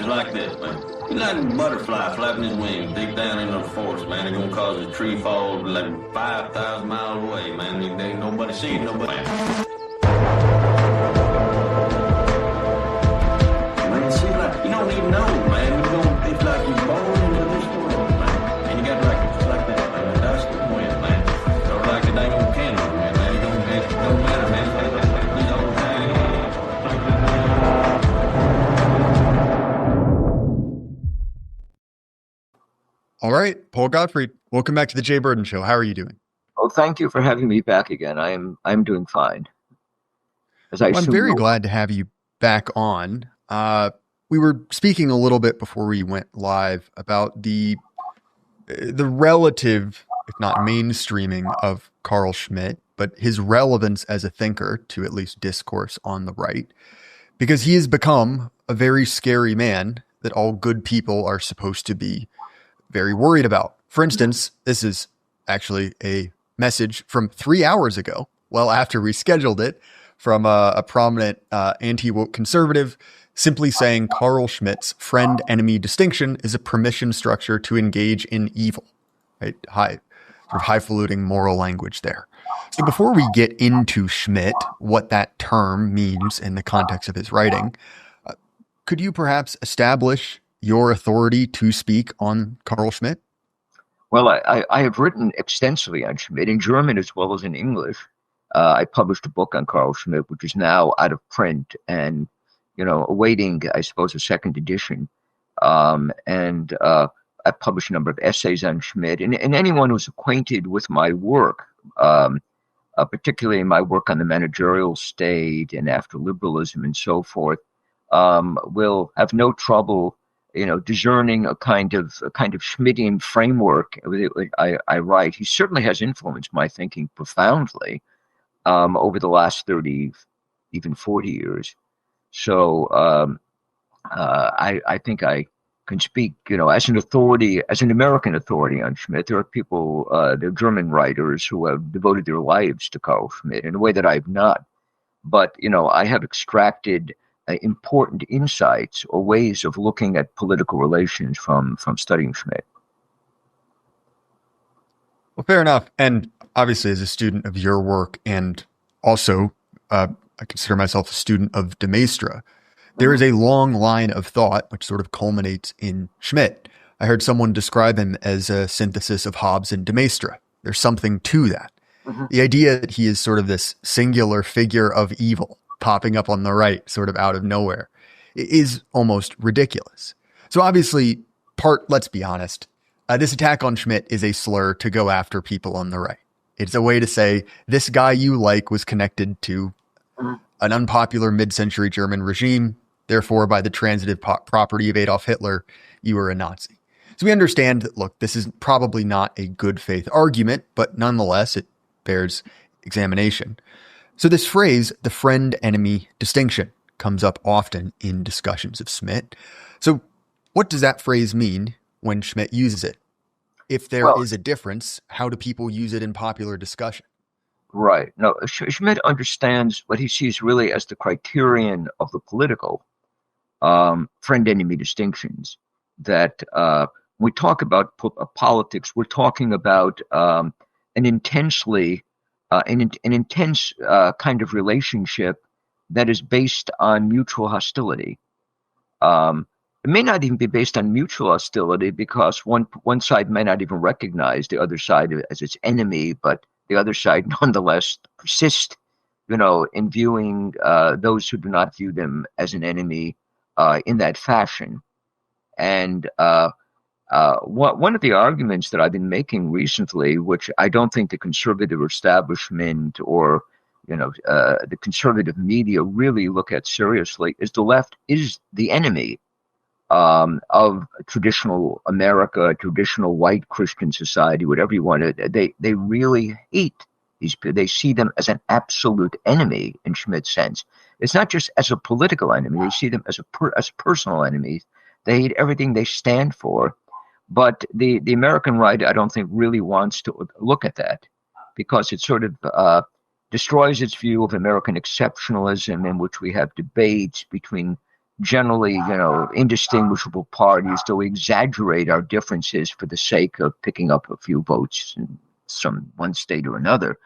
It's like this, man. You let a butterfly flapping his wings deep down into the forest, man. It's gonna cause a tree fall like 5,000 miles away, man. There ain't nobody seeing nobody. Man, see, like, you don't even know, man. It's like you're born into this world, man. And you got like that, man. That's the point, man. Or like a dang old candle, man. It don't matter, man. These old things. All right, Paul Gottfried, welcome back to the Jay Burden Show. How are you doing? Oh, thank you for having me back again. I'm doing fine. I'm very glad to have you back on. We were speaking a little bit before we went live about the relative, if not mainstreaming, of Carl Schmitt, but his relevance as a thinker to at least discourse on the right, because he has become a very scary man that all good people are supposed to be very worried about. For instance, this is actually a message from 3 hours ago, well after we scheduled it, from a prominent anti-woke conservative, simply saying Carl Schmitt's friend-enemy distinction is a permission structure to engage in evil. Right? Highfalutin moral language there. So before we get into Schmitt, what that term means in the context of his writing, could you perhaps establish your authority to speak on Carl Schmitt? Well, I have written extensively on Schmitt in German as well as in English. I published a book on Carl Schmitt, which is now out of print and, awaiting, I suppose, a second edition. And I published a number of essays on Schmitt. And anyone who's acquainted with my work, particularly my work on the managerial state and after liberalism and so forth, will have no trouble discerning a kind of Schmittian framework I write. He certainly has influenced my thinking profoundly over the last 30, even 40 years. So I think I can speak, as an authority, as an American authority on Schmitt. There are people, there are German writers who have devoted their lives to Carl Schmitt in a way that I've not. But, I have extracted important insights or ways of looking at political relations from studying Schmitt. Well, fair enough. And obviously, as a student of your work, and also I consider myself a student of de Maistre, there is a long line of thought which sort of culminates in Schmitt. I heard someone describe him as a synthesis of Hobbes and de Maistre. There's something to that. Mm-hmm. The idea that he is sort of this singular figure of evil popping up on the right, sort of out of nowhere, is almost ridiculous. So obviously, let's be honest, this attack on Schmitt is a slur to go after people on the right. It's a way to say, this guy you like was connected to an unpopular mid-century German regime, therefore by the transitive property of Adolf Hitler, you were a Nazi. So we understand that, look, this is probably not a good faith argument, but nonetheless, it bears examination. So this phrase, the friend-enemy distinction, comes up often in discussions of Schmitt. So what does that phrase mean when Schmitt uses it? If there is a difference, how do people use it in popular discussion? Right. No, Schmitt understands what he sees really as the criterion of the political friend-enemy distinctions. That when we talk about politics, we're talking about an intense kind of relationship that is based on mutual hostility. It may not even be based on mutual hostility because one side may not even recognize the other side as its enemy, but the other side nonetheless persist, in viewing those who do not view them as an enemy in that fashion. And one of the arguments that I've been making recently, which I don't think the conservative establishment or the conservative media really look at seriously, is the left is the enemy of traditional America, traditional white Christian society, whatever you want to. They really hate these people. They see them as an absolute enemy in Schmitt's sense. It's not just as a political enemy. They see them as personal enemies. They hate everything they stand for. But the American right, I don't think, really wants to look at that because it sort of destroys its view of American exceptionalism, in which we have debates between generally, indistinguishable parties, though we exaggerate our differences for the sake of picking up a few votes in one state or another.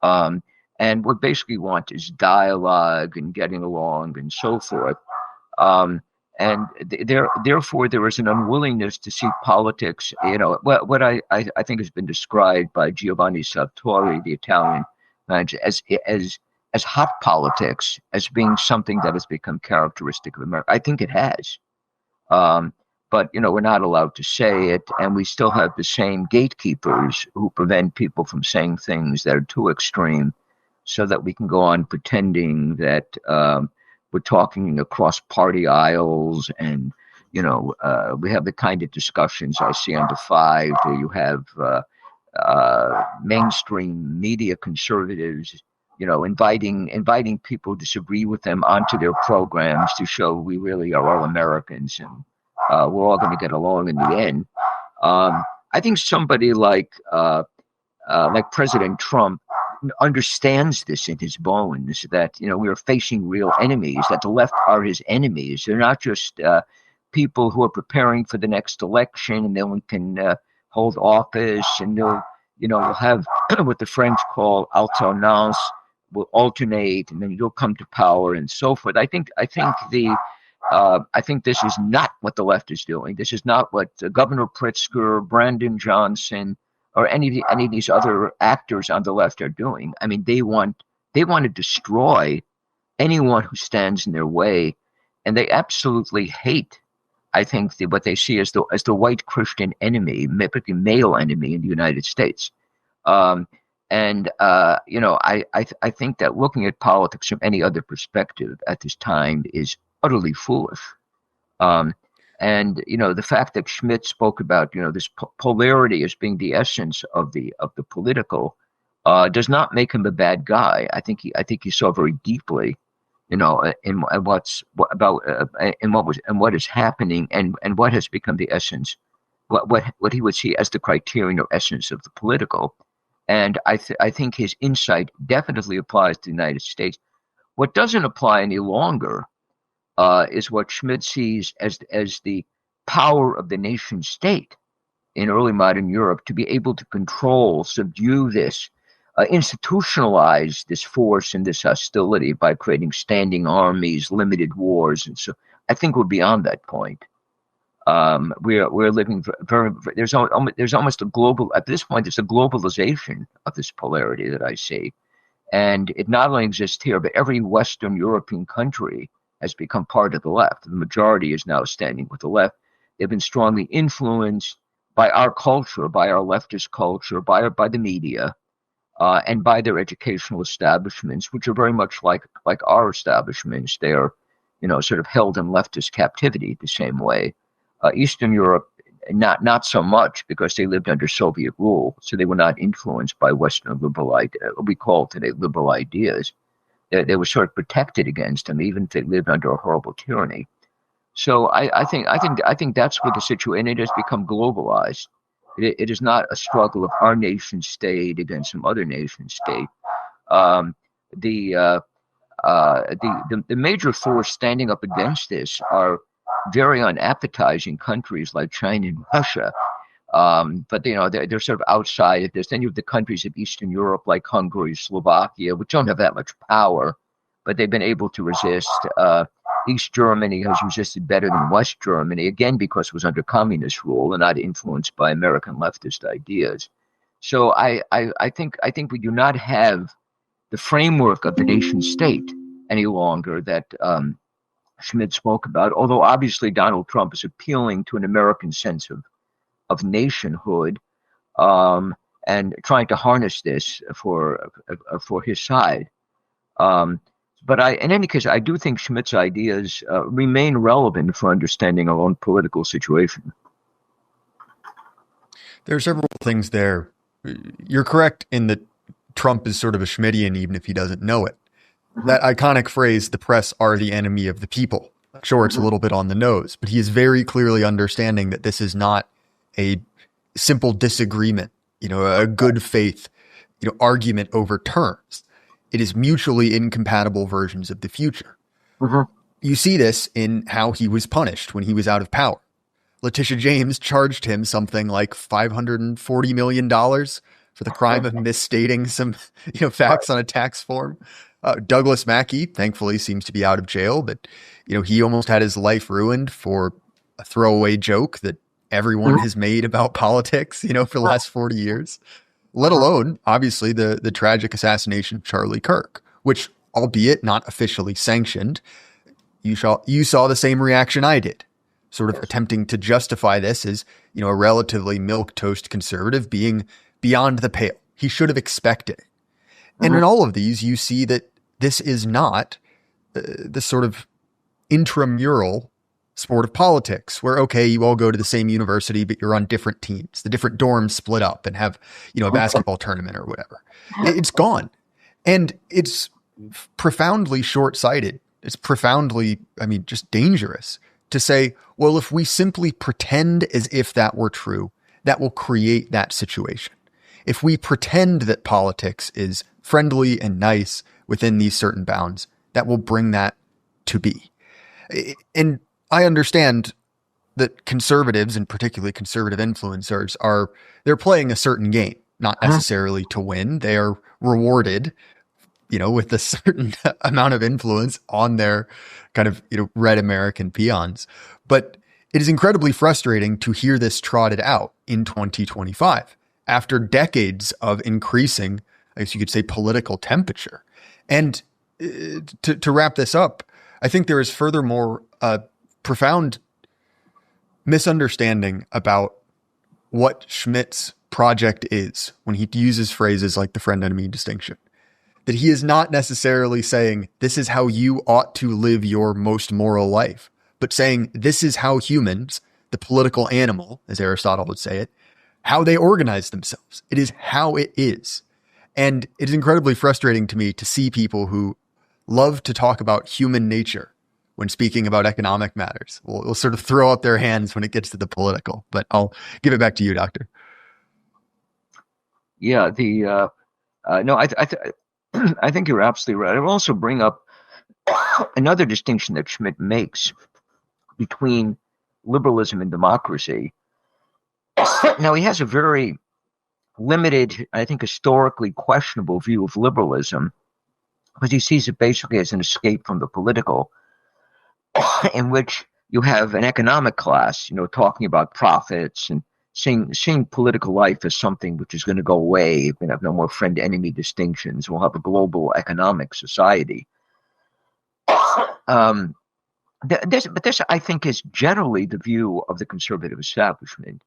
And what basically want is dialogue and getting along and so forth. And therefore, there is an unwillingness to see politics. What I think has been described by Giovanni Sartori, the Italian manager, as hot politics, as being something that has become characteristic of America. I think it has. But we're not allowed to say it, and we still have the same gatekeepers who prevent people from saying things that are too extreme, so that we can go on pretending that we're talking across party aisles, and we have the kind of discussions I see on the Five, where you have mainstream media conservatives, inviting people who disagree with them onto their programs to show we really are all Americans and we're all going to get along in the end. I think somebody like President Trump understands this in his bones, that we are facing real enemies, that the left are his enemies. They're not just people who are preparing for the next election, and then we can hold office, and we'll have what the French call alternance, will alternate, and then you'll come to power and so forth. I think this is not what the left is doing. This is not what Governor Pritzker, Brandon Johnson, or any of these other actors on the left are doing. I mean, they want to destroy anyone who stands in their way, and they absolutely hate, I think, what they see as the white Christian enemy, particularly male enemy in the United States. I think that looking at politics from any other perspective at this time is utterly foolish. The fact that Schmidt spoke about this polarity as being the essence of the political does not make him a bad guy. I think he saw very deeply, in what is happening, and what has become the essence, what he would see as the criterion or essence of the political. And I think his insight definitely applies to the United States. What doesn't apply any longer is what Schmidt sees as the power of the nation state in early modern Europe, to be able to control, subdue this, institutionalize this force and this hostility by creating standing armies, limited wars, and so I think we're beyond that point. We're living there's almost a global, at this point, there's a globalization of this polarity that I see, and it not only exists here, but every Western European country has become part of the left. The majority is now standing with the left. They've been strongly influenced by our culture, by our leftist culture, by the media, and by their educational establishments, which are very much like our establishments. They are, sort of held in leftist captivity the same way. Eastern Europe, not so much, because they lived under Soviet rule, so they were not influenced by Western liberal we call today liberal ideas. They were sort of protected against them, even if they lived under a horrible tyranny. So I think that's what the situation. And it has become globalized. It is not a struggle of our nation state against some other nation state. The major force standing up against this are very unappetizing countries like China and Russia. But they're sort of outside of this. Then you have the countries of Eastern Europe like Hungary, Slovakia, which don't have that much power, but they've been able to resist. East Germany has resisted better than West Germany, again because it was under communist rule and not influenced by American leftist ideas. So I think we do not have the framework of the nation state any longer that Schmidt spoke about. Although obviously Donald Trump is appealing to an American sense of nationhood, and trying to harness this for his side. But in any case, I do think Schmidt's ideas remain relevant for understanding our own political situation. There are several things there. You're correct in that Trump is sort of a Schmittian, even if he doesn't know it. That iconic phrase, "the press are the enemy of the people." Sure, it's a little bit on the nose, but he is very clearly understanding that this is not a simple disagreement, a good faith, argument over terms. It is mutually incompatible versions of the future. Mm-hmm. you see this in how he was punished when he was out of power. Letitia James charged him something like $540 million for the crime of misstating some facts on a tax form. Douglas Mackey, thankfully, seems to be out of jail, but he almost had his life ruined for a throwaway joke that everyone has made about politics, for the last 40 years. Let alone, obviously, the tragic assassination of Charlie Kirk, which, albeit not officially sanctioned, you saw the same reaction I did, sort of attempting to justify this as, a relatively milquetoast conservative being beyond the pale. He should have expected it. And in all of these, you see that this is not the sort of intramural sport of politics where, okay, you all go to the same university, but you're on different teams. The different dorms split up and have, a basketball tournament or whatever. It's gone. And it's profoundly short-sighted. It's profoundly, just dangerous to say, well, if we simply pretend as if that were true, that will create that situation. If we pretend that politics is friendly and nice within these certain bounds, that will bring that to be. And I understand that conservatives, and particularly conservative influencers, they're playing a certain game, not necessarily to win. They are rewarded, with a certain amount of influence on their kind of, red American peons. But it is incredibly frustrating to hear this trotted out in 2025 after decades of increasing, I guess you could say, political temperature. And to wrap this up, I think there is furthermore a profound misunderstanding about what Schmidt's project is when he uses phrases like the friend-enemy distinction. That he is not necessarily saying, this is how you ought to live your most moral life, but saying this is how humans, the political animal, as Aristotle would say it, how they organize themselves. It is how it is. And it is incredibly frustrating to me to see people who love to talk about human nature when speaking about economic matters. We'll sort of throw up their hands when it gets to the political, but I'll give it back to you, Doctor. Yeah, no, I think you're absolutely right. I will also bring up another distinction that Schmidt makes between liberalism and democracy. Now, he has a very limited, I think, historically questionable view of liberalism, because he sees it basically as an escape from the political, in which you have an economic class, talking about profits and seeing political life as something which is going to go away. We're going to have no more friend-enemy distinctions. We'll have a global economic society. This, I think, is generally the view of the conservative establishment.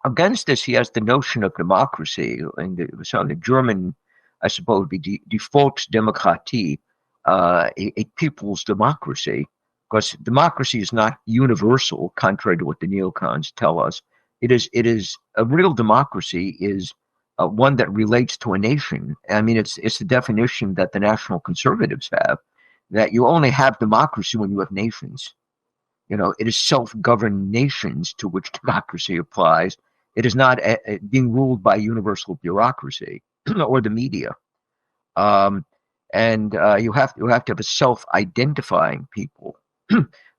Against this, he has the notion of democracy, and the German, I suppose, would be die Volksdemokratie, a people's democracy, because democracy is not universal, contrary to what the neocons tell us. It is a real democracy is one that relates to a nation. It's the definition that the national conservatives have, that you only have democracy when you have nations. It is self-governed nations to which democracy applies. It is not being ruled by universal bureaucracy or the media. And you have to have a self-identifying people,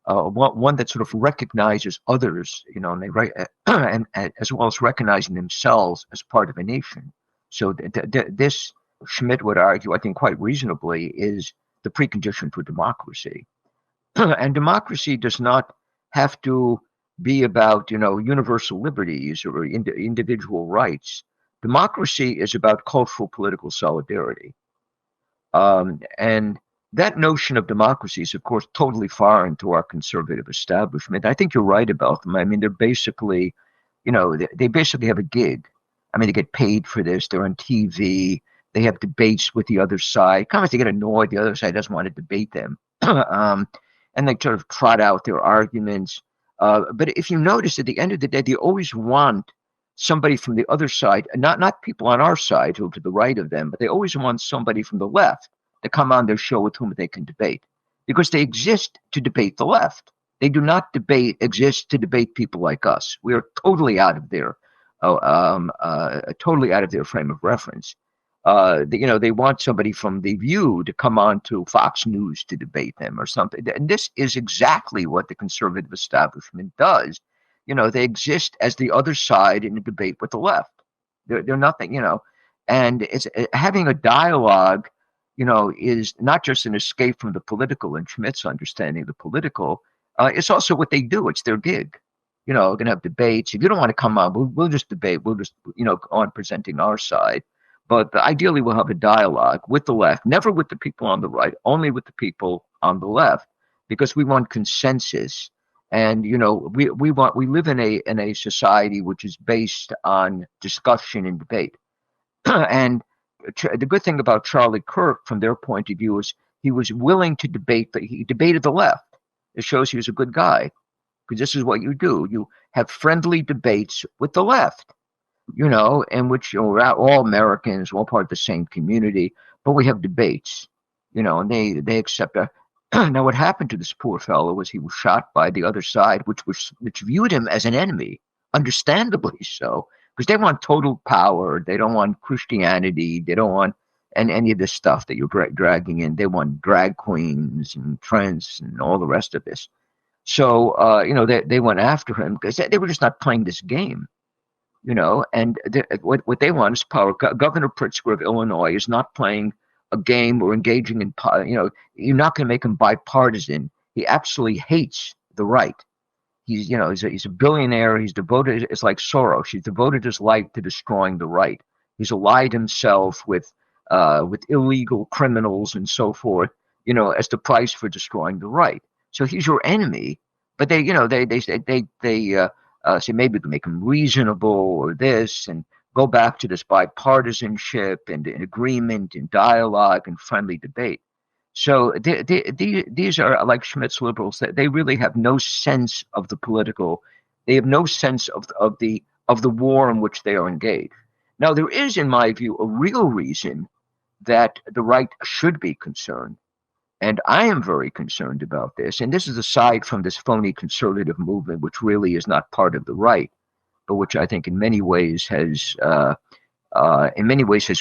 one that sort of recognizes others, and as well as recognizing themselves as part of a nation. So this, Schmidt would argue, I think quite reasonably, is the precondition for democracy. And democracy does not have to be about, universal liberties or individual rights. Democracy is about cultural political solidarity. And that notion of democracy is, of course, totally foreign to our conservative establishment. I think you're right about them. They're basically, they basically have a gig. They get paid for this. They're on TV. They have debates with the other side. Kind of they get annoyed. The other side doesn't want to debate them. And they sort of trot out their arguments. But if you notice, at the end of the day, they always want somebody from the other side, not people on our side who are to the right of them, but they always want somebody from the left to come on their show with whom they can debate, because they exist to debate the left. They do not exist to debate people like us. We are totally out of their frame of reference. They want somebody from The View to come on to Fox News to debate them or something. And this is exactly what the conservative establishment does. They exist as the other side in a debate with the left. They're nothing, and it's having a dialogue, is not just an escape from the political in Schmidt's understanding of the political. It's also what they do. It's their gig. We're going to have debates. If you don't want to come on, we'll just debate. We'll just, go on presenting our side. But ideally, we'll have a dialogue with the left, never with the people on the right, only with the people on the left, because we want consensus. And we live in a society which is based on discussion and debate. And the good thing about Charlie Kirk, from their point of view, is he was willing to debate. He debated the left. It shows he was a good guy, because this is what you do. You have friendly debates with the left, in which we're all Americans, we're all part of the same community, but we have debates, and they accept that. Now, what happened to this poor fellow was he was shot by the other side, which viewed him as an enemy, understandably so, because they want total power. They don't want Christianity. They don't want any of this stuff that you're dragging in. They want drag queens and trends and all the rest of this. So, they went after him because they were just not playing this game. And what they want is power. Governor Pritzker of Illinois is not playing a game or engaging in, you're not going to make him bipartisan. He absolutely hates the right. He's a billionaire. He's devoted. It's like Soros. He's devoted his life to destroying the right. He's allied himself with illegal criminals and so forth, as the price for destroying the right. So he's your enemy. But they say maybe we can make them reasonable or this, and go back to this bipartisanship and agreement and dialogue and friendly debate. So these are like Schmidt's liberals. They really have no sense of the political. They have no sense of the war in which they are engaged. Now, there is, in my view, a real reason that the right should be concerned. And I am very concerned about this. And this is aside from this phony conservative movement, which really is not part of the right, but which I think in many ways has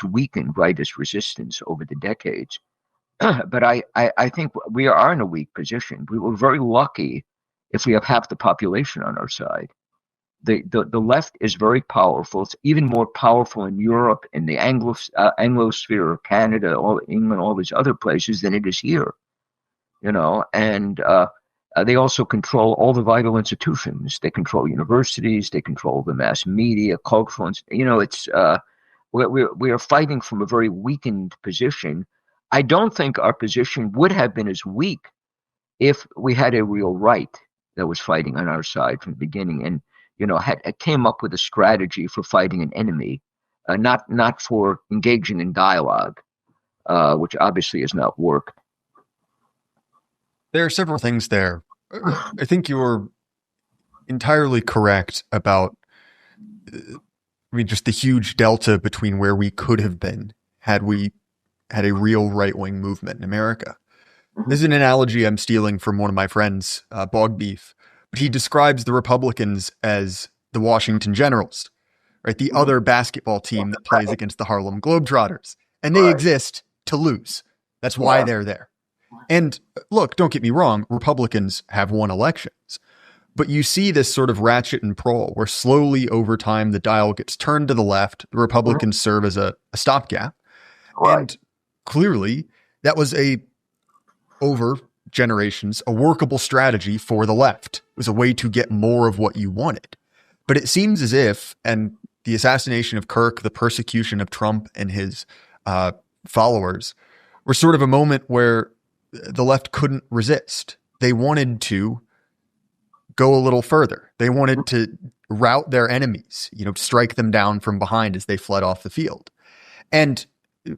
weakened rightist resistance over the decades. But I think we are in a weak position. We were very lucky if we have half the population on our side. The left is very powerful. It's even more powerful in Europe, in the Anglosphere, Canada, England, all these other places than it is here. And they also control all the vital institutions. They control universities. They control the mass media, cultural. It's we are fighting from a very weakened position. I don't think our position would have been as weak if we had a real right that was fighting on our side from the beginning, and came up with a strategy for fighting an enemy, not for engaging in dialogue, which obviously has not worked. There are several things there. I think you're entirely correct about, just the huge delta between where we could have been had we had a real right-wing movement in America. This is an analogy I'm stealing from one of my friends, Bog Beef, but he describes the Republicans as the Washington Generals, right? The other basketball team that plays against the Harlem Globetrotters, and they exist to lose. That's why they're there. And look, don't get me wrong, Republicans have won elections, but you see this sort of ratchet and pull where slowly over time the dial gets turned to the left. The Republicans serve as a stopgap. And clearly that was over generations, a workable strategy for the left. It was a way to get more of what you wanted. But it seems as if, and the assassination of Kirk, the persecution of Trump and his followers were sort of a moment where the left couldn't resist. They wanted to go a little further. They wanted to rout their enemies, strike them down from behind as they fled off the field. And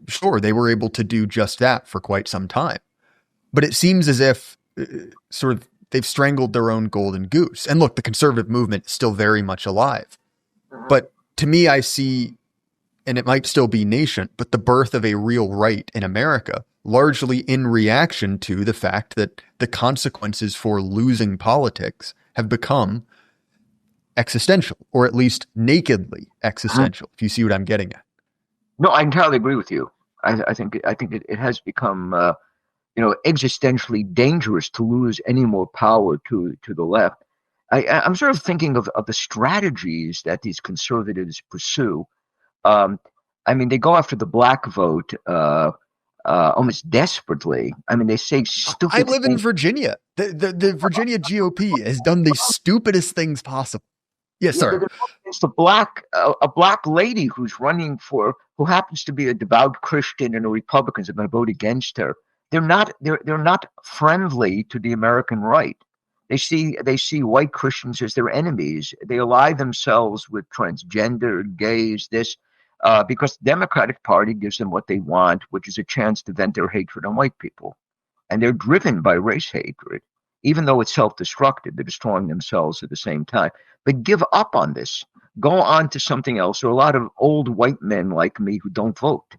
sure, they were able to do just that for quite some time. But it seems as if sort of they've strangled their own golden goose. And look, the conservative movement is still very much alive. But to me, I see, and it might still be nascent, but the birth of a real right in America, largely in reaction to the fact that the consequences for losing politics have become existential, or at least nakedly existential, if you see what I'm getting at. No, I entirely agree with you. I think it has become existentially dangerous to lose any more power to the left. I'm sort of thinking of the strategies that these conservatives pursue. Um, I mean, they go after the black vote almost desperately. I mean, they say I stupid live in things. Virginia. The Virginia GOP has done the stupidest things possible. Yes, Yeah, sorry. they're going against a black lady who's running for who happens to be a devout Christian, and the Republicans are going to vote against her. They're not friendly to the American right. They see white Christians as their enemies. They ally themselves with transgender, gays, this because the Democratic Party gives them what they want, which is a chance to vent their hatred on white people, and they're driven by race hatred. Even though it's self-destructive, they're destroying themselves at the same time. But give up on this. Go on to something else. There are a lot of old white men like me who don't vote.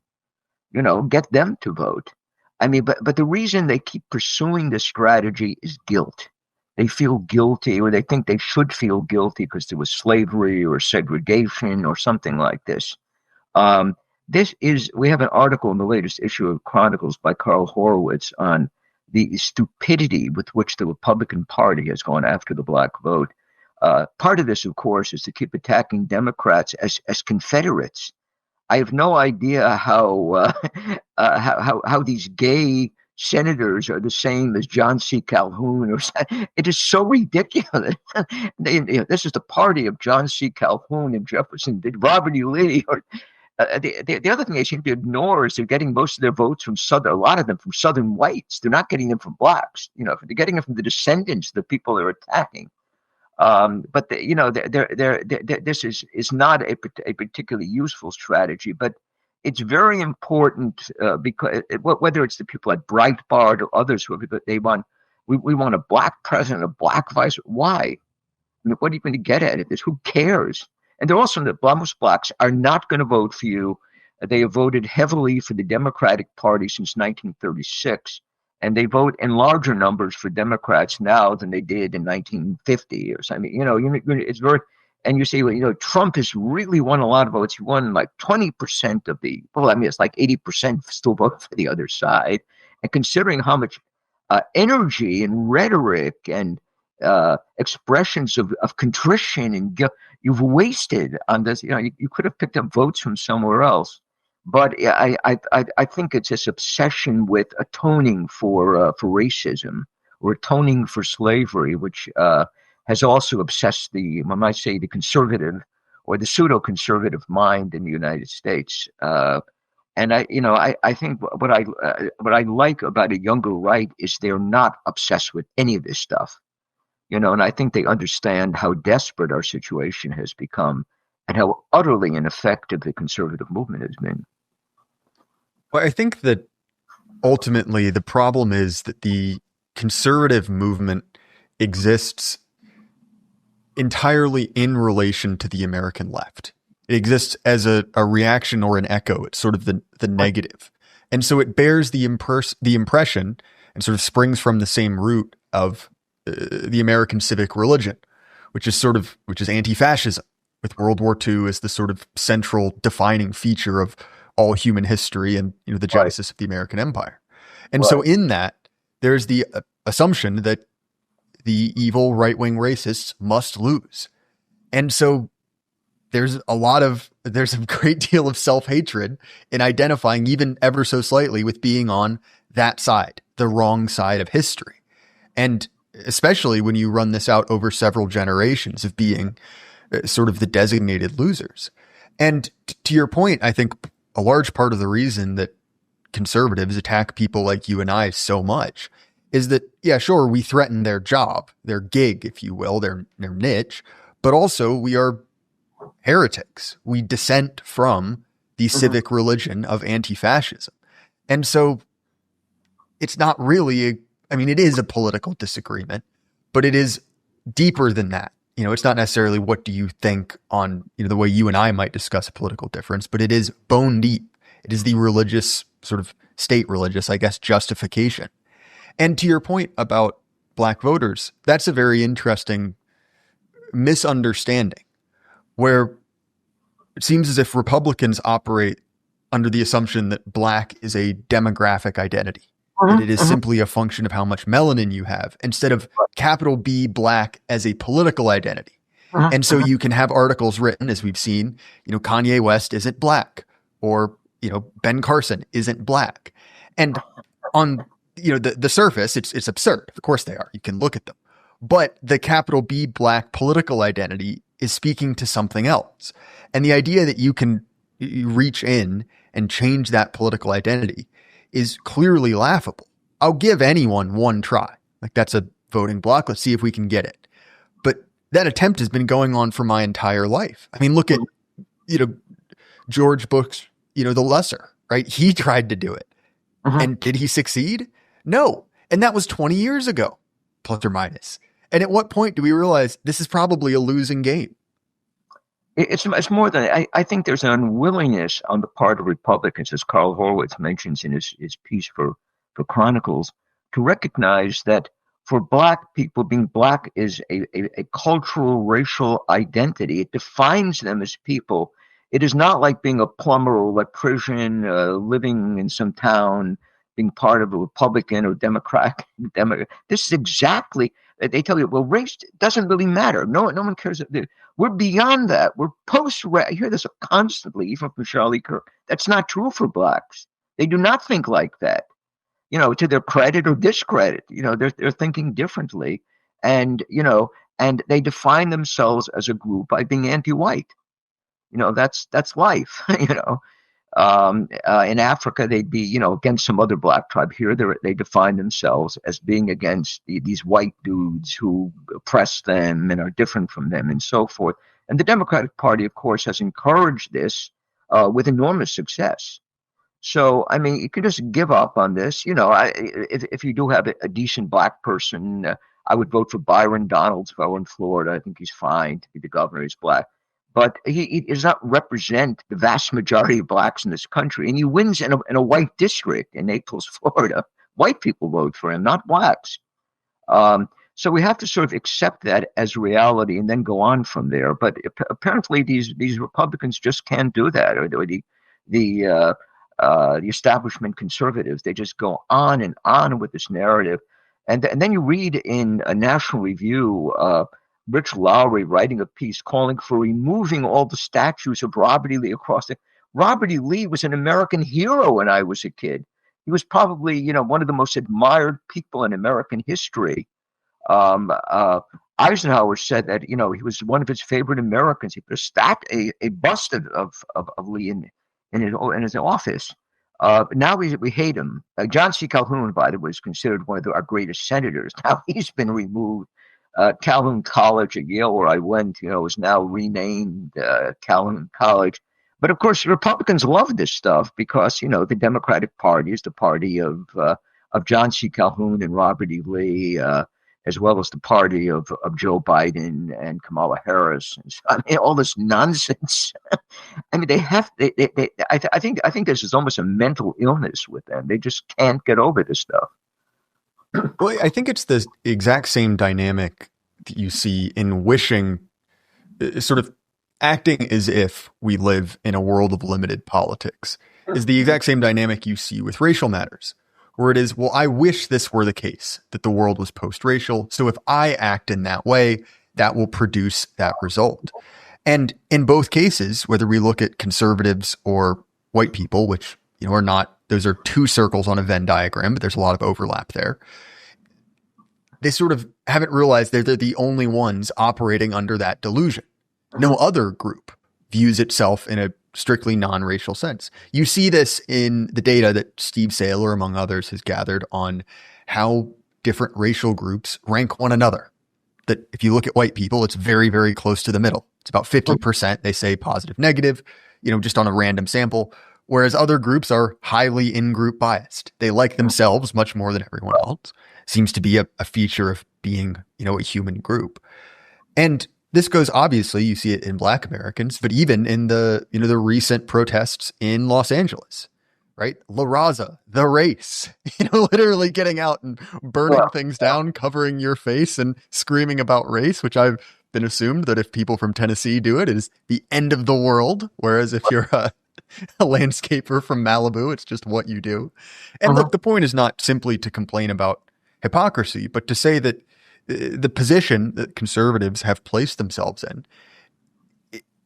Get them to vote. I mean, but the reason they keep pursuing this strategy is guilt. They feel guilty, or they think they should feel guilty because there was slavery or segregation or something like this. Um, we have an article in the latest issue of Chronicles by Carl Horowitz on the stupidity with which the Republican Party has gone after the black vote. Part of this, of course, is to keep attacking Democrats as Confederates. I have no idea how these gay senators are the same as John C. Calhoun, or it is so ridiculous. This is the party of John C. Calhoun and Jefferson, Robert E. Lee, or the other thing they seem to ignore is they're getting most of their votes from a lot of them from Southern whites. They're not getting them from blacks. They're getting them from the descendants of the people they're attacking. But this is not a particularly useful strategy, but it's very important because whether it's the people at Breitbart or others they we want a black president, a black vice. Why? I mean, what are you going to get at it? Who cares? And they're also the most blacks are not going to vote for you. They have voted heavily for the Democratic Party since 1936, and they vote in larger numbers for Democrats now than they did in 1950 or something. It's very. And you say, well, Trump has really won a lot of votes. He won like 20% of the. Well, I mean, it's like 80% still vote for the other side. And considering how much energy and rhetoric and expressions of contrition and guilt you've wasted on this. You could have picked up votes from somewhere else. But I think it's this obsession with atoning for racism or atoning for slavery, which has also obsessed I might say, the conservative or the pseudo-conservative mind in the United States. And I think what I like about a younger right is they're not obsessed with any of this stuff. And I think they understand how desperate our situation has become and how utterly ineffective the conservative movement has been. Well, I think that ultimately the problem is that the conservative movement exists entirely in relation to the American left. It exists as a reaction or an echo. It's sort of the negative. And so it bears the impression and sort of springs from the same root of the American civic religion, which is anti-fascism, with World War II as the sort of central defining feature of all human history and the genesis of the American empire. And so in that, there's the assumption that the evil right-wing racists must lose. And so there's a great deal of self-hatred in identifying even ever so slightly with being on that side, the wrong side of history. And especially when you run this out over several generations of being sort of the designated losers. And to your point, I think a large part of the reason that conservatives attack people like you and I so much is that, yeah, sure, we threaten their job, their gig, if you will, their niche, but also we are heretics. We dissent from the civic religion of anti-fascism. And so it's not really it is a political disagreement, but it is deeper than that. It's not necessarily what do you think on, the way you and I might discuss a political difference, but it is bone deep. It is the religious sort of state religious, I guess, justification. And to your point about black voters, that's a very interesting misunderstanding where it seems as if Republicans operate under the assumption that black is a demographic identity, that it is simply a function of how much melanin you have, instead of capital B black as a political identity. And so you can have articles written, as we've seen, Kanye West isn't black, or, Ben Carson isn't black. And on, the surface, it's absurd. Of course they are. You can look at them. But the capital B black political identity is speaking to something else. And the idea that you can reach in and change that political identity is clearly laughable. I'll give anyone one try. Like, that's a voting block. Let's see if we can get it. But that attempt has been going on for my entire life. I mean, look at, George Bush, the lesser, right? He tried to do it. And did he succeed? No. And that was 20 years ago, plus or minus. And at what point do we realize this is probably a losing game? It's more than, I think there's an unwillingness on the part of Republicans, as Karl Horowitz mentions in his piece for Chronicles, to recognize that for black people, being black is a cultural, racial identity. It defines them as people. It is not like being a plumber or electrician, living in some town, being part of a Republican or Democrat. This is exactly, they tell you, well, race doesn't really matter. No one cares. We're beyond that. We're post-race. I hear this constantly, even from Charlie Kirk. That's not true for blacks. They do not think like that. To their credit or discredit, they're thinking differently, and they define themselves as a group by being anti-white. That's life. In Africa, they'd be, against some other black tribe. Here, they define themselves as being against these white dudes who oppress them and are different from them, and so forth. And the Democratic Party, of course, has encouraged this with enormous success. So, I mean, you can just give up on this. If you do have a decent black person, I would vote for Byron Donalds if I were in Florida. I think he's fine to be the governor. He's black. But he does not represent the vast majority of blacks in this country. And he wins in a white district in Naples, Florida. White people vote for him, not blacks. So we have to sort of accept that as reality and then go on from there. But apparently these Republicans just can't do that, or the establishment conservatives. They just go on and on with this narrative. And then you read in a National Review, Rich Lowry writing a piece calling for removing all the statues of Robert E. Lee across the. Robert E. Lee was an American hero when I was a kid. He was probably, one of the most admired people in American history. Eisenhower said that, he was one of his favorite Americans. He put a bust of Lee in his office. Now we hate him. John C. Calhoun, by the way, is considered one of our greatest senators. Now he's been removed. Calhoun College at Yale, where I went, is now renamed Calhoun College. But of course, Republicans love this stuff because, the Democratic Party is the party of John C. Calhoun and Robert E. Lee, as well as the party of Joe Biden and Kamala Harris. And so, I mean, all this nonsense. I mean, I think this is almost a mental illness with them. They just can't get over this stuff. Well, I think it's the exact same dynamic that you see in wishing, sort of acting as if we live in a world of limited politics, is the exact same dynamic you see with racial matters, where it is, well, I wish this were the case, that the world was post-racial. So if I act in that way, that will produce that result. And in both cases, whether we look at conservatives or white people, which, are not, those are two circles on a Venn diagram, but there's a lot of overlap there. They sort of haven't realized they're the only ones operating under that delusion. No other group views itself in a strictly non-racial sense. You see this in the data that Steve Saylor, among others, has gathered on how different racial groups rank one another. That if you look at white people, it's very, very close to the middle. It's about 50%, they say positive, negative, just on a random sample. Whereas other groups are highly in-group biased. They like themselves much more than everyone else. Seems to be a feature of being, a human group. And this goes, obviously, you see it in Black Americans, but even in the recent protests in Los Angeles, right? La Raza, the race, literally getting out and burning things down, covering your face and screaming about race, which I've been assumed that if people from Tennessee do it, it is the end of the world. Whereas if you're a landscaper from Malibu. It's just what you do. And look, the point is not simply to complain about hypocrisy, but to say that the position that conservatives have placed themselves in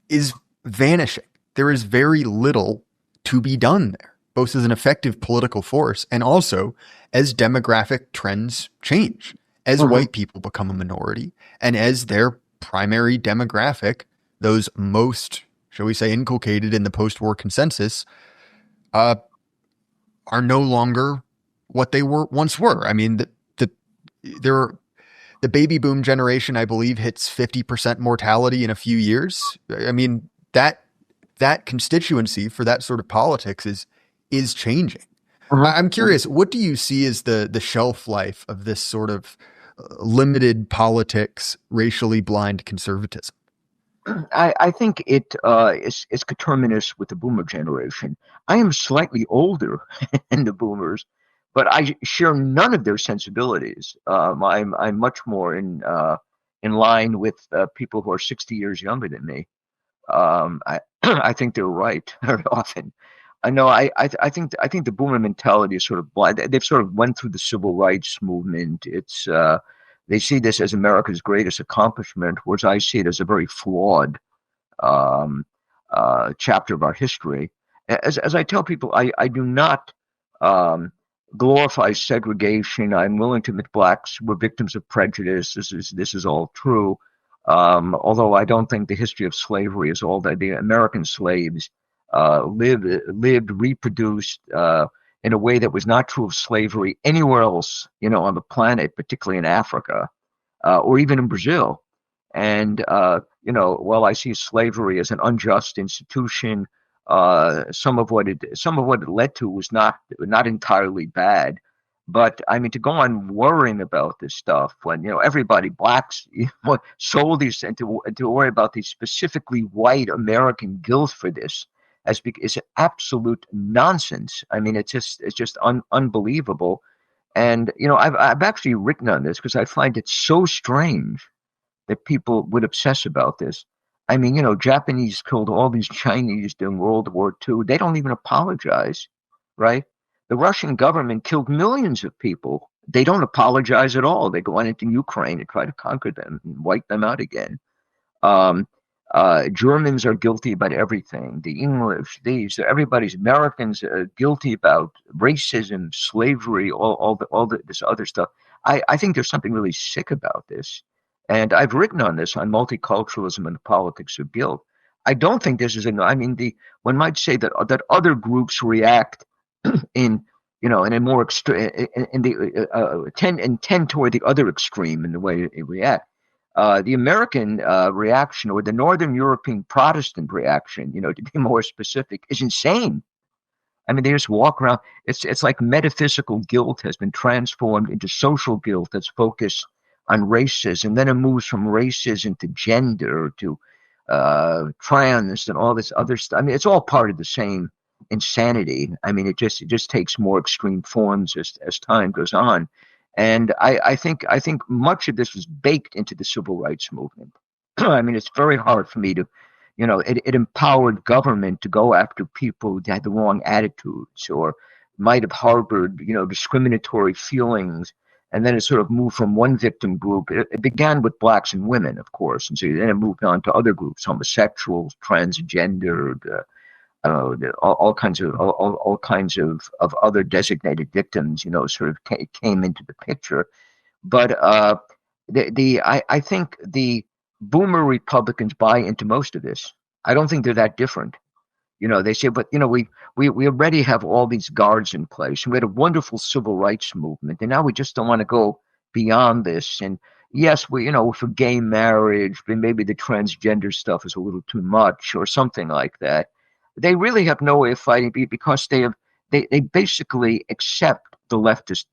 is vanishing. There is very little to be done there, both as an effective political force and also as demographic trends change, as white people become a minority, and as their primary demographic, those most, shall we say, inculcated in the post-war consensus, are no longer what they once were. I mean, the baby boom generation, I believe, hits 50% mortality in a few years. I mean, that constituency for that sort of politics is changing. I'm curious, what do you see as the shelf life of this sort of limited politics, racially blind conservatism? I think it is coterminous with the boomer generation. I am slightly older than the boomers, but I share none of their sensibilities. I'm much more in line with people who are 60 years younger than me. I think they're right very often. I know. I think the boomer mentality is sort of blind. They've sort of went through the civil rights movement. It's they see this as America's greatest accomplishment, whereas I see it as a very flawed chapter of our history. As I tell people, I do not glorify segregation. I'm willing to admit blacks were victims of prejudice. This is all true. Although I don't think the history of slavery is all that. The American slaves lived, reproduced in a way that was not true of slavery anywhere else, on the planet, particularly in Africa or even in Brazil. And while I see slavery as an unjust institution, some of what it led to was not entirely bad. But I mean, to go on worrying about this stuff when everybody, blacks, sold these, and to worry about these specifically white American guilt for this is absolute nonsense. I mean, it's just unbelievable. And I've actually written on this because I find it so strange that people would obsess about this. I mean, Japanese killed all these Chinese during World War II. They don't even apologize, right? The Russian government killed millions of people. They don't apologize at all. They go on into Ukraine and try to conquer them and wipe them out again. Germans are guilty about everything. The English, everybody's Americans are guilty about racism, slavery, this other stuff. I think there's something really sick about this. And I've written on this, on multiculturalism and the politics of guilt. I don't think this is one might say that other groups react in a more tend toward the other extreme in the way they react. The American reaction, or the Northern European Protestant reaction, to be more specific, is insane. I mean, they just walk around. It's like metaphysical guilt has been transformed into social guilt that's focused on races, and then it moves from races into gender to trans and all this other stuff. I mean, it's all part of the same insanity. I mean, it just takes more extreme forms as time goes on. And I think much of this was baked into the civil rights movement. I mean, it's very hard for me to, it empowered government to go after people who had the wrong attitudes or might have harbored, discriminatory feelings. And then it sort of moved from one victim group. It began with blacks and women, of course. And so then it moved on to other groups, homosexuals, transgendered, all kinds of other designated victims, sort of came into the picture. But I think the boomer Republicans buy into most of this. I don't think they're that different. They say, but we already have all these guards in place. We had a wonderful civil rights movement, and now we just don't want to go beyond this. And yes, for gay marriage, maybe the transgender stuff is a little too much, or something like that. They really have no way of fighting because they basically accept the leftist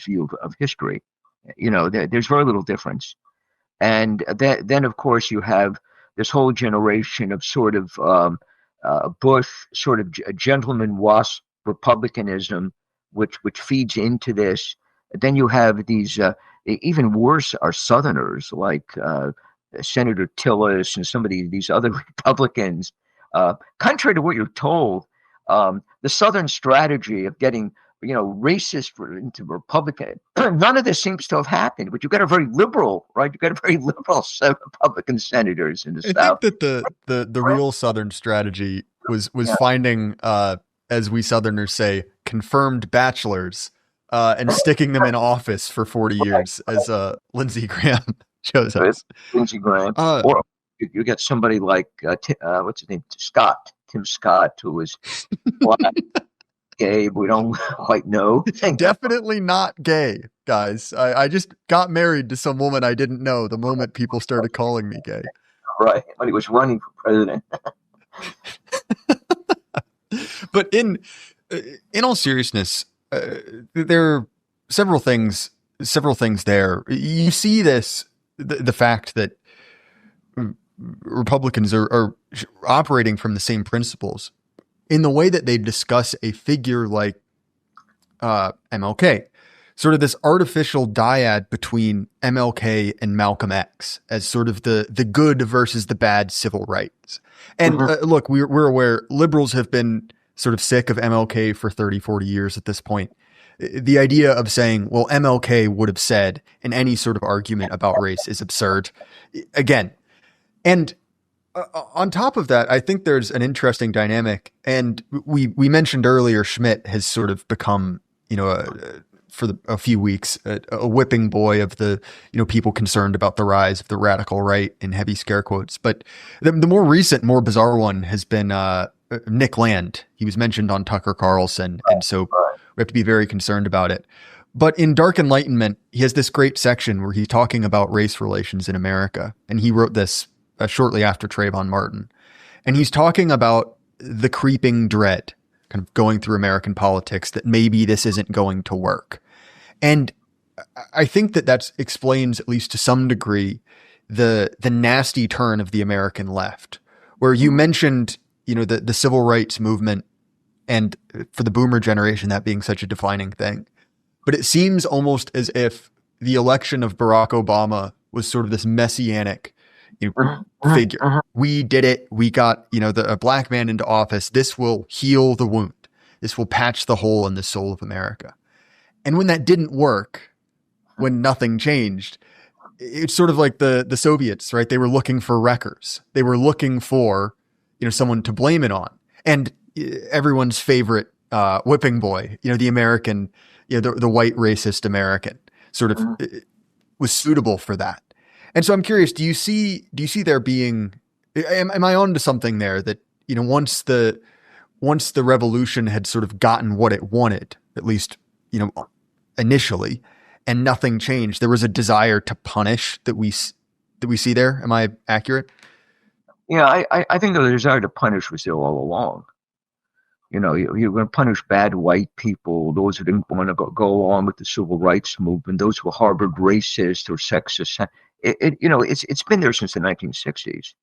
view of history. There's very little difference. And then of course you have this whole generation of sort of Bush sort of gentleman wasp republicanism, which feeds into this. Then you have these even worse are Southerners like Senator Tillis and some of these other Republicans Contrary to what you're told, the Southern strategy of getting racist into Republican, none of this seems to have happened. But you've got a very liberal, right? You've got a very liberal set of Republican senators in the I South. think that the real Southern strategy was Yeah. finding, as we Southerners say, confirmed bachelors, and sticking them in office for 40 years, as Lindsey Graham shows us. Lindsey Graham, Uh, or you get somebody like what's his name, Tim Scott, who was black, gay. We don't quite know. Definitely not gay, guys. I just got married to some woman I didn't know the moment people started calling me gay. Right, when he was running for president. But in all seriousness, there are several things there. You see this, the fact that Republicans are operating from the same principles in the way that they discuss a figure like MLK, sort of this artificial dyad between MLK and Malcolm X as sort of the good versus the bad civil rights. And look, we're aware liberals have been sort of sick of MLK for 30, 40 years at this point. The idea of saying, well, MLK would have said in any sort of argument about race is absurd. Again, and on top of that, I think there's an interesting dynamic. And we mentioned earlier, Schmidt has sort of become, for a few weeks, a whipping boy of the, people concerned about the rise of the radical right in heavy scare quotes. But the more recent, more bizarre one has been Nick Land. He was mentioned on Tucker Carlson. And so we have to be very concerned about it. But in Dark Enlightenment, he has this great section where he's talking about race relations in America. And he wrote this shortly after Trayvon Martin. And he's talking about the creeping dread kind of going through American politics that maybe this isn't going to work. And I think that explains, at least to some degree, the nasty turn of the American left, where you mentioned, the civil rights movement, and for the boomer generation, that being such a defining thing. But it seems almost as if the election of Barack Obama was sort of this messianic figure. We did it. We got, a black man into office. This will heal the wound. This will patch the hole in the soul of America. And when that didn't work, when nothing changed, it's sort of like the Soviets, right? They were looking for wreckers. They were looking for, someone to blame it on. And everyone's favorite whipping boy, the American, the white racist American sort of was suitable for that. And so I'm curious, do you see there being, am I on to something there that, once the revolution had sort of gotten what it wanted, at least, initially, and nothing changed, there was a desire to punish that we see there? Am I accurate? Yeah, I think the desire to punish was there all along. You're going to punish bad white people, those who didn't want to go along with the civil rights movement, those who harbored racist or sexist. It's been there since the 1960s.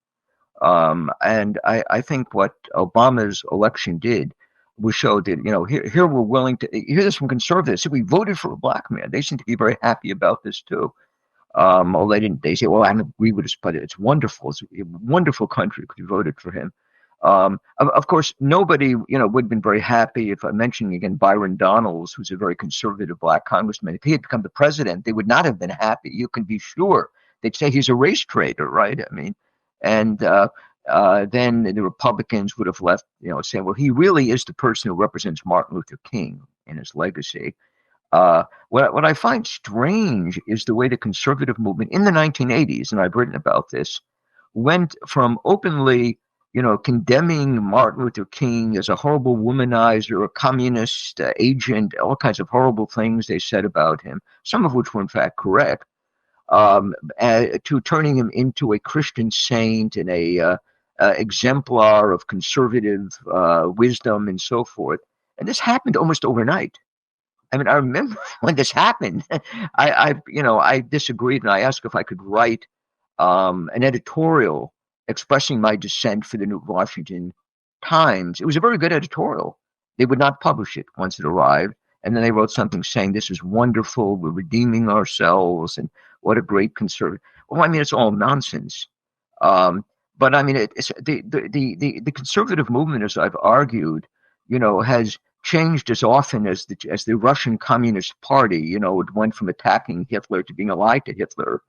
And I think what Obama's election did was show that, here we're willing to hear this from conservatives. So we voted for a black man. They seem to be very happy about this too. They say, well, I don't agree with this, but it's wonderful. It's a wonderful country because we voted for him. Of course, nobody, would have been very happy if I'm mentioning again Byron Donalds, who's a very conservative black congressman. If he had become the president, they would not have been happy. You can be sure. They'd say he's a race traitor, right? I mean, and then the Republicans would have left, saying, well, he really is the person who represents Martin Luther King in his legacy. What I find strange is the way the conservative movement in the 1980s, and I've written about this, went from openly, condemning Martin Luther King as a horrible womanizer, a communist agent, all kinds of horrible things they said about him, some of which were in fact correct, to turning him into a Christian saint and a exemplar of conservative wisdom and so forth. And this happened almost overnight. I mean, I remember when this happened, I disagreed and I asked if I could write an editorial expressing my dissent for the New Washington Times. It was a very good editorial. They would not publish it once it arrived. And then they wrote something saying, this is wonderful, we're redeeming ourselves, and what a great conservative. Well, I mean, it's all nonsense. But I mean, it's the conservative movement, as I've argued, has changed as often as the Russian Communist Party. It went from attacking Hitler to being allied to Hitler.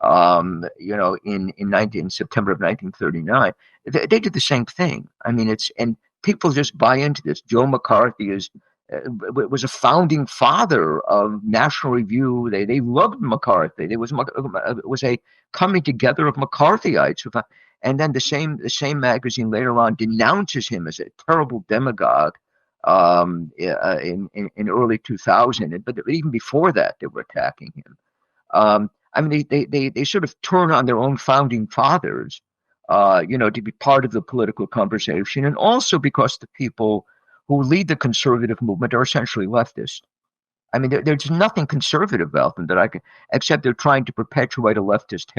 In September of 1939, they did the same thing. I mean, and people just buy into this. Joe McCarthy was a founding father of National Review. They loved McCarthy. It was a coming together of McCarthyites. And then the same magazine later on denounces him as a terrible demagogue in early 2000. But even before that, they were attacking him. I mean, they sort of turn on their own founding fathers, to be part of the political conversation, and also because the people who lead the conservative movement are essentially leftist. I mean, there's nothing conservative about them except they're trying to perpetuate a leftist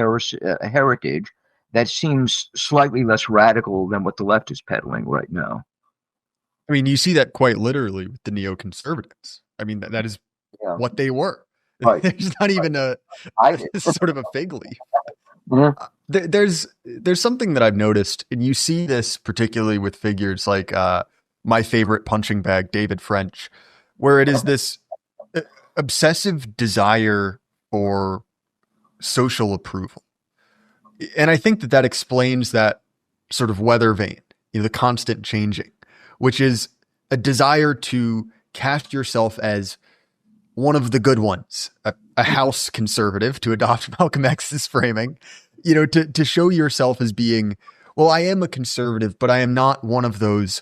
heritage that seems slightly less radical than what the left is peddling right now. I mean, you see that quite literally with the neoconservatives. I mean, that is what they were. Right. There's not even sort of a fig leaf. Mm-hmm. There's something that I've noticed, and you see this particularly with figures like my favorite punching bag, David French, where it is this obsessive desire for social approval. And I think that explains that sort of weather vane, the constant changing, which is a desire to cast yourself as one of the good ones, a house conservative, to adopt Malcolm X's framing, to show yourself as being, well, I am a conservative, but I am not one of those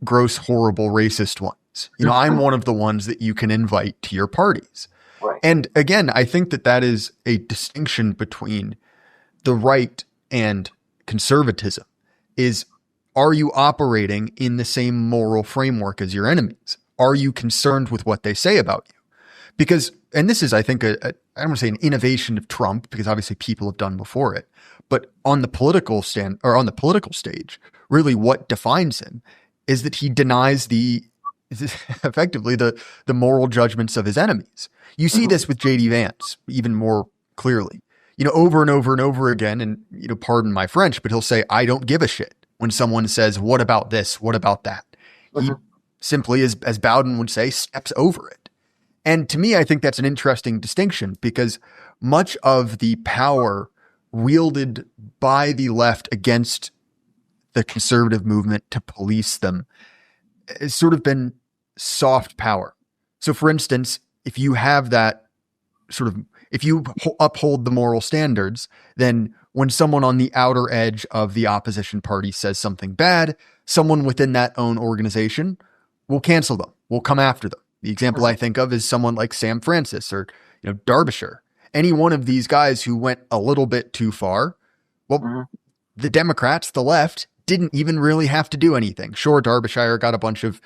gross, horrible, racist ones. I'm one of the ones that you can invite to your parties. Right. And again, I think that is a distinction between the right and conservatism. Are you operating in the same moral framework as your enemies? Are you concerned with what they say about you? Because, and this is, I think, I don't want to say an innovation of Trump, because obviously people have done before it, but on the political stage, really what defines him is that he denies effectively the moral judgments of his enemies. You see this with J.D. Vance even more clearly, over and over and over again. And, pardon my French, but he'll say, I don't give a shit when someone says, what about this? What about that? He simply, as Bowden would say, steps over it. And to me, I think that's an interesting distinction, because much of the power wielded by the left against the conservative movement to police them has sort of been soft power. So for instance, if you have that if you uphold the moral standards, then when someone on the outer edge of the opposition party says something bad, someone within that own organization will cancel them, will come after them. The example I think of is someone like Sam Francis or, Derbyshire. Any one of these guys who went a little bit too far, well, the Democrats, the left, didn't even really have to do anything. Sure, Derbyshire got a bunch of,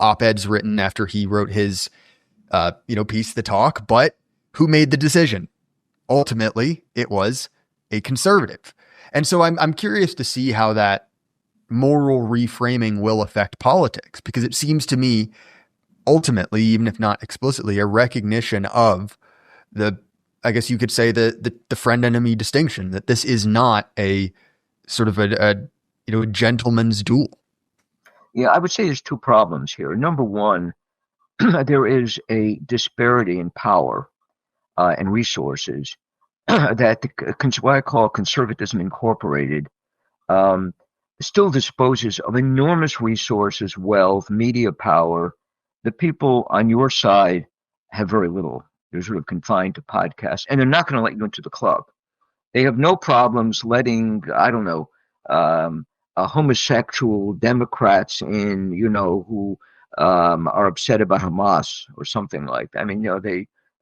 op-eds written after he wrote his, piece, The Talk, but who made the decision? Ultimately, it was a conservative. And so I'm curious to see how that moral reframing will affect politics, because it seems to me ultimately, even if not explicitly, a recognition of I guess you could say the friend enemy distinction, that this is not a sort of a gentleman's duel. Yeah, I would say there's two problems here. Number one, there is a disparity in power and resources that what I call Conservatism Incorporated still disposes of enormous resources, wealth, media power. The people on your side have very little. They're sort of confined to podcasts, and they're not going to let you into the club. They have no problems letting, I don't know, homosexual Democrats in, who are upset about Hamas or something like that. I mean,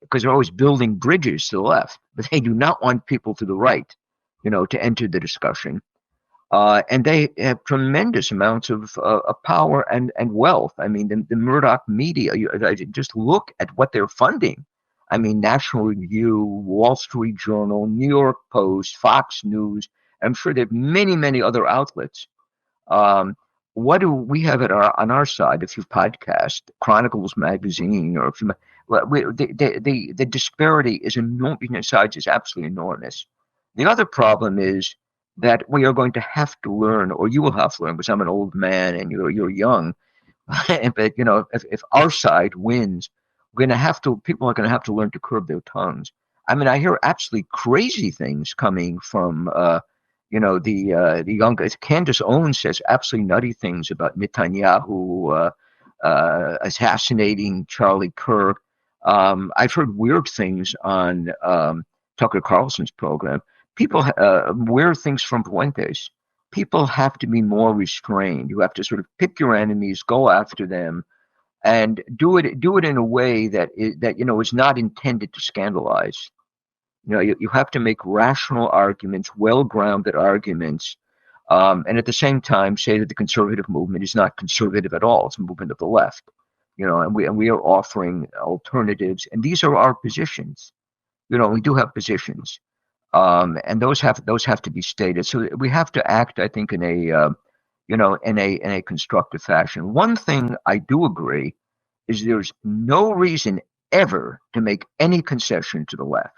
because they're always building bridges to the left, but they do not want people to the right, to enter the discussion. And they have tremendous amounts of power and wealth. I mean, the Murdoch media, just look at what they're funding. I mean, National Review, Wall Street Journal, New York Post, Fox News. I'm sure there are many, many other outlets. What do we have on our side? If you podcast, Chronicles magazine, or if you, the disparity is enormous. Size is absolutely enormous. The other problem is that we are going to have to learn, or you will have to learn, because I'm an old man and you're young. But if our side wins, people are gonna have to learn to curb their tongues. I mean, I hear absolutely crazy things coming from the young guys. Candace Owens says absolutely nutty things about Netanyahu assassinating Charlie Kirk. I've heard weird things on Tucker Carlson's program. People weird things from Fuentes. People have to be more restrained. You have to sort of pick your enemies, go after them, and do it in a way that is not intended to scandalize. You have to make rational arguments, well-grounded arguments, and at the same time say that the conservative movement is not conservative at all. It's a movement of the left. And we are offering alternatives, and these are our positions. We do have positions, and those have to be stated. So we have to act, I think, in a constructive fashion. One thing I do agree is there's no reason ever to make any concession to the left.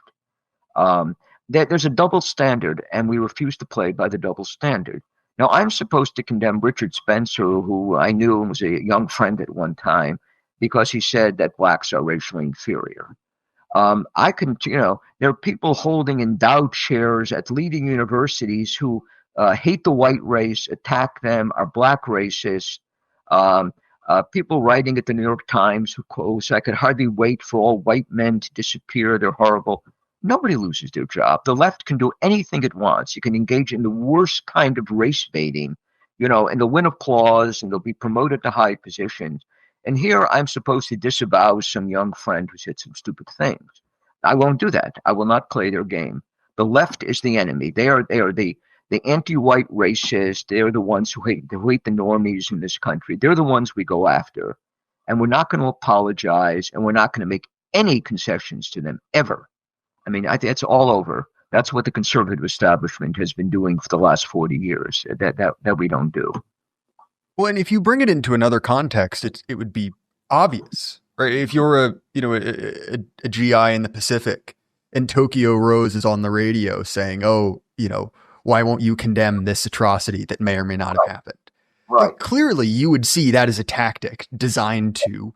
There's a double standard, and we refuse to play by the double standard. Now, I'm supposed to condemn Richard Spencer, who I knew was a young friend at one time, because he said that blacks are racially inferior. There are people holding endowed chairs at leading universities who hate the white race, attack them, are black racists. People writing at the New York Times who quotes, "I could hardly wait for all white men to disappear. They're horrible." Nobody loses their job. The left can do anything it wants. You can engage in the worst kind of race baiting, and they'll win applause and they'll be promoted to high positions. And here I'm supposed to disavow some young friend who said some stupid things. I won't do that. I will not play their game. The left is the enemy. They are the anti-white racist. They're the ones who hate the normies in this country. They're the ones we go after. And we're not going to apologize, and we're not going to make any concessions to them ever. I mean, I think it's all over. That's what the conservative establishment has been doing for the last 40 years. That we don't do. Well, and if you bring it into another context, it would be obvious, right? If you're a GI in the Pacific and Tokyo Rose is on the radio saying, "Oh, why won't you condemn this atrocity that may or may not have happened?" Right. But clearly, you would see that as a tactic designed to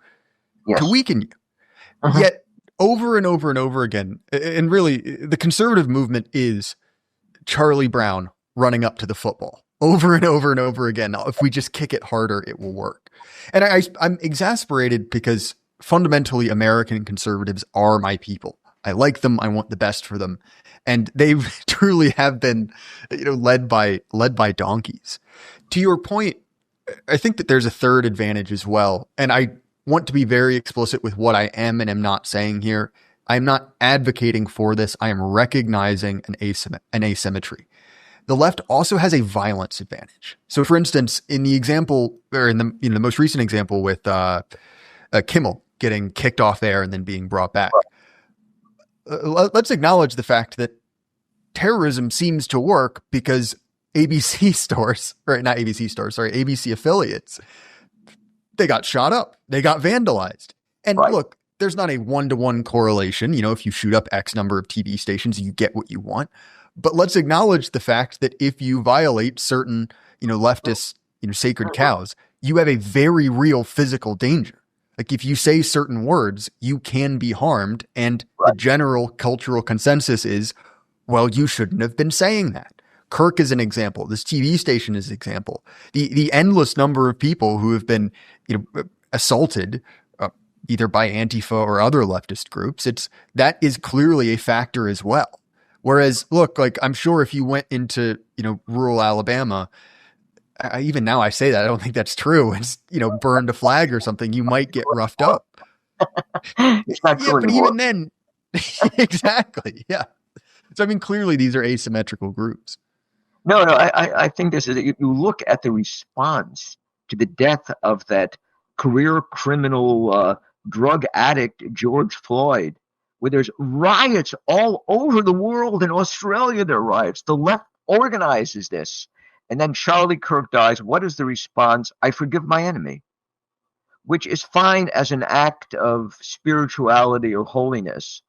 weaken you. Uh-huh. Yet, over and over and over again, and really, the conservative movement is Charlie Brown running up to the football. Over and over and over again. Now, if we just kick it harder, it will work. And I'm exasperated because fundamentally American conservatives are my people. I like them. I want the best for them. And they truly have been, led by donkeys. To your point, I think that there's a third advantage as well. And I want to be very explicit with what I am and am not saying here. I'm not advocating for this. I am recognizing an asymmetry. The left also has a violence advantage. So, for instance, in the example, or in the most recent example with Kimmel getting kicked off air and then being brought back, let's acknowledge the fact that terrorism seems to work because ABC affiliates, they got shot up, they got vandalized. And look, there's not a one-to-one correlation. If you shoot up X number of TV stations, you get what you want. But let's acknowledge the fact that if you violate certain, leftist, sacred cows, you have a very real physical danger. Like if you say certain words, you can be harmed. And the general cultural consensus is, well, you shouldn't have been saying that. Kirk is an example. This TV station is an example. The endless number of people who have been, assaulted either by Antifa or other leftist groups, that is clearly a factor as well. Whereas, look, like I'm sure if you went into, rural Alabama, even now I say that, I don't think that's true. It's, burned a flag or something, you might get roughed up. It's not true but anymore. even then, exactly. Yeah. So, I mean, clearly these are asymmetrical groups. No, I think this is, you look at the response to the death of that career criminal drug addict, George Floyd, where there's riots all over the world. In Australia, there are riots. The left organizes this. And then Charlie Kirk dies. What is the response? I forgive my enemy, which is fine as an act of spirituality or holiness.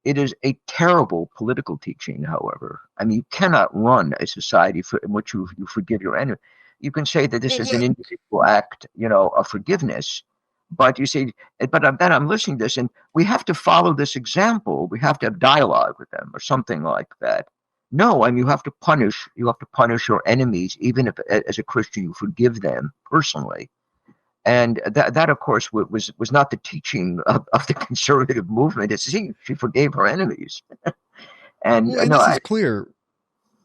it is a terrible political teaching, however. I mean, you cannot run a society in which you forgive your enemy. You can say that this is an individual act, of forgiveness, but you see, then I'm listening to this, and we have to follow this example. We have to have dialogue with them, or something like that. No, I mean, you have to punish your enemies, even if, as a Christian, you forgive them personally. And that of course, was not the teaching of the conservative movement. It's she forgave her enemies. And Well, and no, this is clear.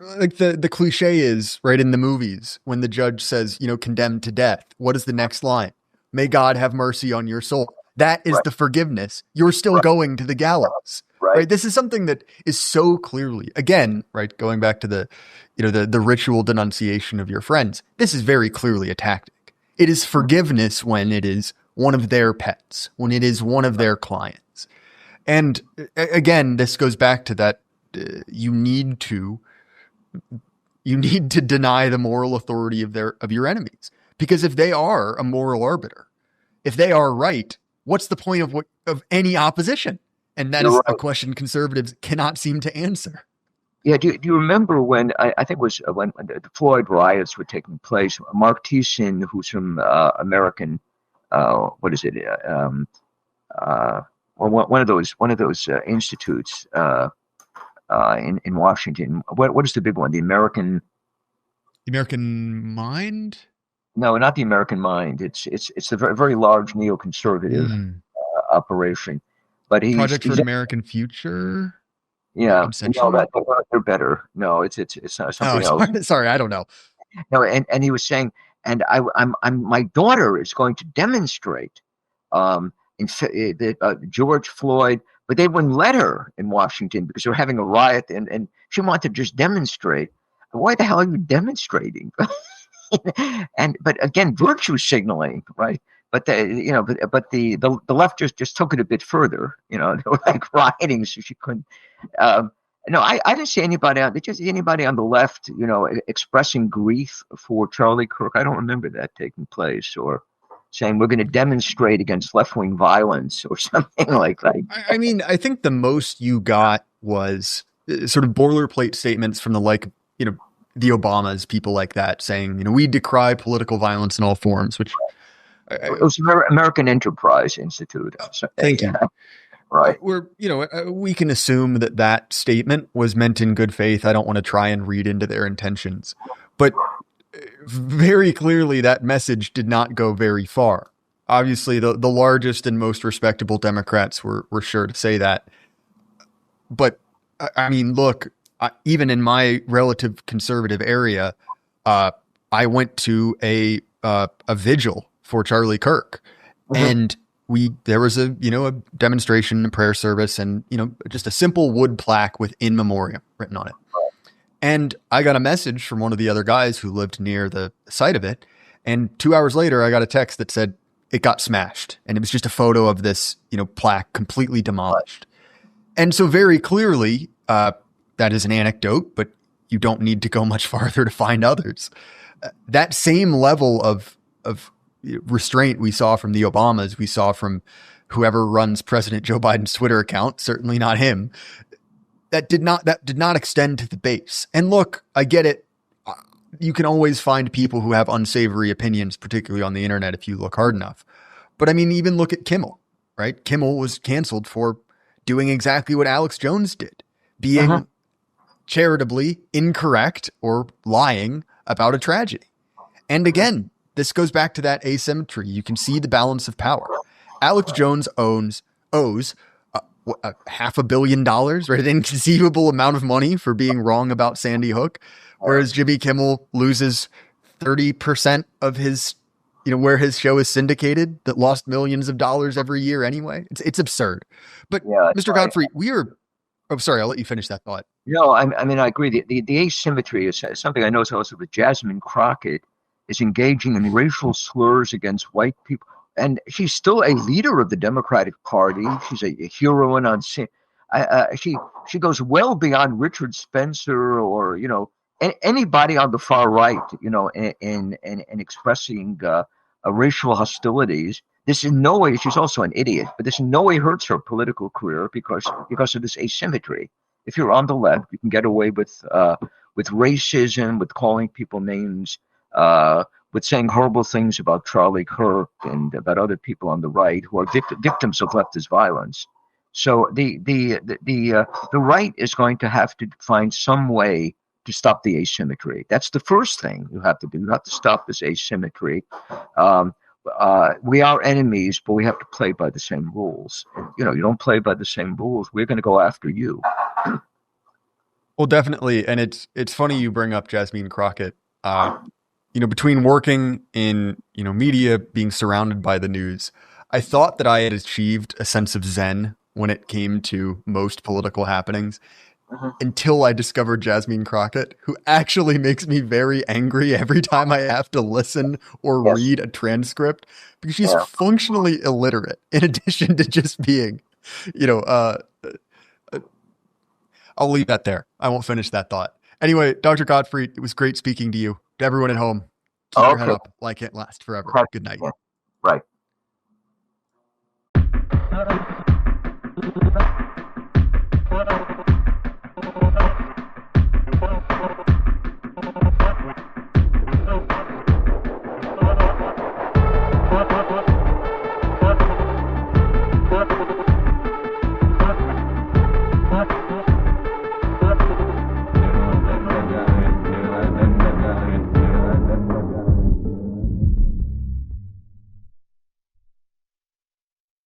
Like the cliche is right in the movies when the judge says, condemned to death. What is the next line? May God have mercy on your soul. That is right. the forgiveness. You're still going to the gallows. Right. This is something that is so clearly, again, right, going back to the ritual denunciation of your friends. This is very clearly a tactic. It is forgiveness when it is one of their pets, when it is one of their clients. And again, this goes back to that you need to deny the moral authority of your enemies, because if they are a moral arbiter, if they are right, what's the point of any opposition? And that is a question conservatives cannot seem to answer. Yeah, do you remember when I think it was when the Floyd riots were taking place? Mark Thiessen, who's from American, what is it? One of those institutes in Washington. What is the big one? The American Mind? No, not the American Mind. It's a very, very large neoconservative operation. But he's an American Future. Yeah, no, they're better. No, it's not something else. Sorry, I don't know. No, and he was saying, and I'm my daughter is going to demonstrate, George Floyd, but they wouldn't let her in Washington because they're having a riot, and she wanted to just demonstrate. Why the hell are you demonstrating? But again, virtue signaling, right? But the left just took it a bit further. They were like rioting, so she couldn't. No, I didn't see anybody on. Did you see anybody on the left, expressing grief for Charlie Kirk? I don't remember that taking place, or saying we're going to demonstrate against left-wing violence or something like that. I mean, I think the most you got was sort of boilerplate statements from the Obamas, people like that, saying, we decry political violence in all forms, which. It was American Enterprise Institute. Thank you. Right. We can assume that statement was meant in good faith. I don't want to try and read into their intentions, but very clearly that message did not go very far. Obviously, the largest and most respectable Democrats were sure to say that. But I mean, look, even in my relative conservative area, I went to a vigil for Charlie Kirk, and there was a demonstration, a prayer service, and just a simple wood plaque with "In Memoriam" written on it. And I got a message from one of the other guys who lived near the site of it, and 2 hours later I got a text that said it got smashed, and it was just a photo of this plaque completely demolished. And so very clearly that is an anecdote, but you don't need to go much farther to find others. That same level of restraint we saw from the Obamas, we saw from whoever runs President Joe Biden's Twitter account, certainly not him. That did not extend to the base. And look, I get it. You can always find people who have unsavory opinions, particularly on the internet, if you look hard enough. But I mean, even look at Kimmel, right? Kimmel was canceled for doing exactly what Alex Jones did, being charitably incorrect or lying about a tragedy. And again, this goes back to that asymmetry. You can see the balance of power. Alex Jones owes $500 million, right? An inconceivable amount of money for being wrong about Sandy Hook, whereas Jimmy Kimmel loses 30% of his, where his show is syndicated, that lost millions of dollars every year anyway. It's absurd. But Mr. Gottfried, sorry, I'll let you finish that thought. No, I mean, I agree. The asymmetry is something I noticed also with Jasmine Crockett, is engaging in racial slurs against white people. And she's still a leader of the Democratic Party. She's a heroine on scene. She goes well beyond Richard Spencer or, anybody on the far right, in expressing racial hostilities. This in no way, she's also an idiot, but this in no way hurts her political career because of this asymmetry. If you're on the left, you can get away with racism, with calling people names, with saying horrible things about Charlie Kirk and about other people on the right who are victims of leftist violence. So the right is going to have to find some way to stop the asymmetry. That's the first thing you have to do. You have to stop this asymmetry. We are enemies, but we have to play by the same rules. And, you don't play by the same rules, we're going to go after you. Well, definitely. And it's funny you bring up Jasmine Crockett. Between working in, media, being surrounded by the news, I thought that I had achieved a sense of zen when it came to most political happenings until I discovered Jasmine Crockett, who actually makes me very angry every time I have to listen or read a transcript because she's functionally illiterate in addition to just being, I'll leave that there. I won't finish that thought. Anyway, Dr. Gottfried, it was great speaking to you. To everyone at home, keep your head up. Life can't last forever. Good night. Right.